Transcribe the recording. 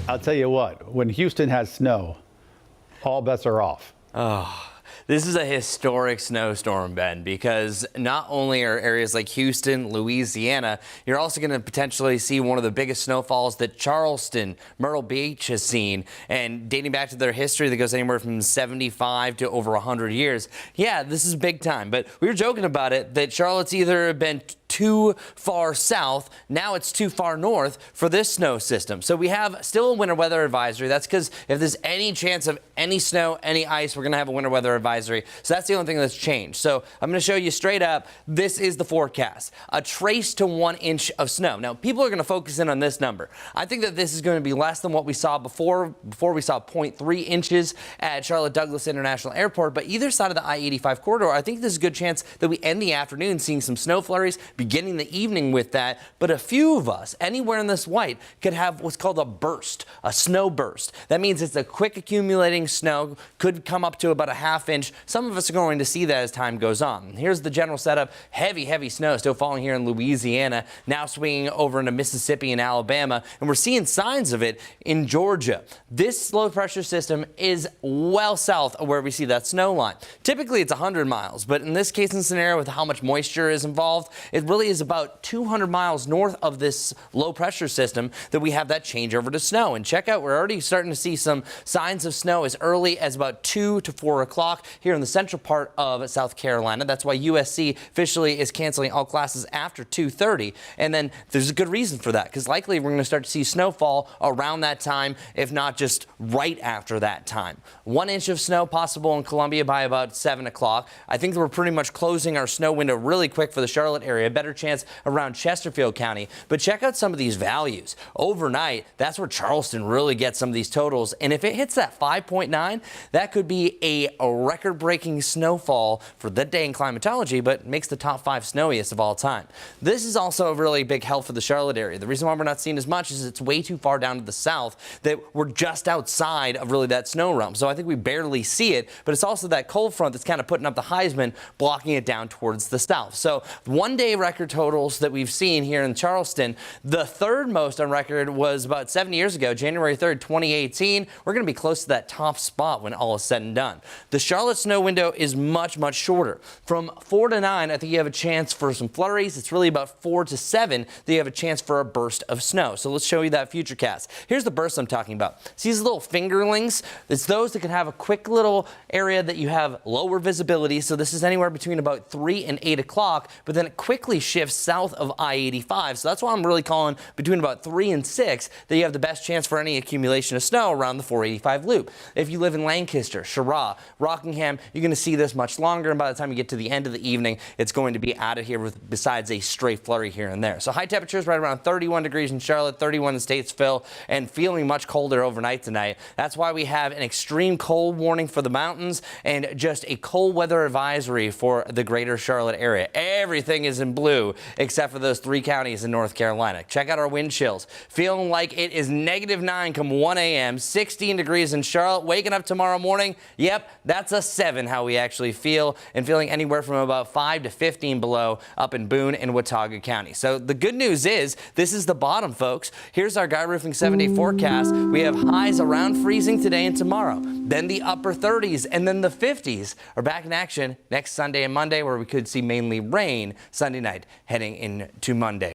I'll tell you what, when Houston has snow, all bets are off. Oh, this is a historic snowstorm, Ben, because not only are areas like Houston, Louisiana, you're also going to potentially see one of the biggest snowfalls that Charleston, Myrtle Beach has seen. And dating back to their history that goes anywhere from 75 to over 100 years. Yeah, this is big time. But we were joking about it that Charlotte's either been too far south, now it's too far north for this snow system. So we have still a winter weather advisory. That's because if there's any chance of any snow, any ice, we're going to have a winter weather advisory. So that's the only thing that's changed. So I'm going to show you straight up, this is the forecast. A trace to 1 inch of snow. Now, people are going to focus in on this number. I think that this is going to be less than what we saw before. Before we saw 0.3 inches at Charlotte Douglas International Airport. But either side of the I-85 corridor, I think there's a good chance that we end the afternoon seeing some snow flurries, beginning the evening with that. But a few of us, anywhere in this white, could have what's called a burst, a snow burst. That means it's a quick accumulating snow, could come up to about a ½ inch. Some of us are going to see that as time goes on. Here's the general setup. Heavy snow still falling here in Louisiana, now swinging over into Mississippi and Alabama, and we're seeing signs of it in Georgia. This low pressure system is well south of where we see that snow line. Typically it's 100 miles, but in this case and scenario with how much moisture is involved, it really is about 200 miles north of this low pressure system that we have that change over to snow. And check out, we're already starting to see some signs of snow as early as about 2 to 4 o'clock here in the central part of South Carolina. That's why USC officially is canceling all classes after 2:30. And then there's a good reason for that, because likely we're going to start to see snowfall around that time, if not just right after that time. 1 inch of snow possible in Columbia by about 7 o'clock. I think that we're pretty much closing our snow window really quick for the Charlotte area. Better chance around Chesterfield County. But check out some of these values. Overnight, that's where Charleston really gets some of these totals. And if it hits that 5.9, that could be a record-breaking snowfall for the day in climatology, but makes the top 5 snowiest of all time. This is also a really big help for the Charlotte area. The reason why we're not seeing as much is it's way too far down to the south that we're just outside of really that snow realm. So I think we barely see it, but it's also that cold front that's kind of putting up the Heisman, blocking it down towards the south. So one-day record totals that we've seen here in Charleston, the third most on record was about 7 years ago, January 3rd, 2018. We're going to be close to that top spot when all is said and done. The Charlotte snow window is much shorter. From 4 to 9, I think you have a chance for some flurries. It's really about 4 to 7 that you have a chance for a burst of snow. So let's show you that future cast. Here's the burst I'm talking about. See these little fingerlings? It's those that can have a quick little area that you have lower visibility. So this is anywhere between about 3 and 8 o'clock, but then it quickly shifts south of I-85. So that's why I'm really calling between about 3 and 6 that you have the best chance for any accumulation of snow around the 485 loop. If you live in Lancaster, Cheraw, Rockingham, you're going to see this much longer, and by the time you get to the end of the evening, it's going to be out of here with besides a stray flurry here and there. So high temperatures right around 31 degrees in Charlotte, 31 in Statesville, and feeling much colder overnight tonight. That's why we have an extreme cold warning for the mountains and just a cold weather advisory for the greater Charlotte area. Everything is in blue except for those 3 counties in North Carolina. Check out our wind chills. Feeling like it is -9 come 1 a.m., 16 degrees in Charlotte. Waking up tomorrow morning, yep, that's a 7 how we actually feel, and feeling anywhere from about 5 to 15 below up in Boone and Watauga County. So the good news is this is the bottom, folks. Here's our Guy Roofing 7-day forecast. We have highs around freezing today and tomorrow. Then the upper 30s and then the 50s are back in action next Sunday and Monday, where we could see mainly rain Sunday night heading into Monday.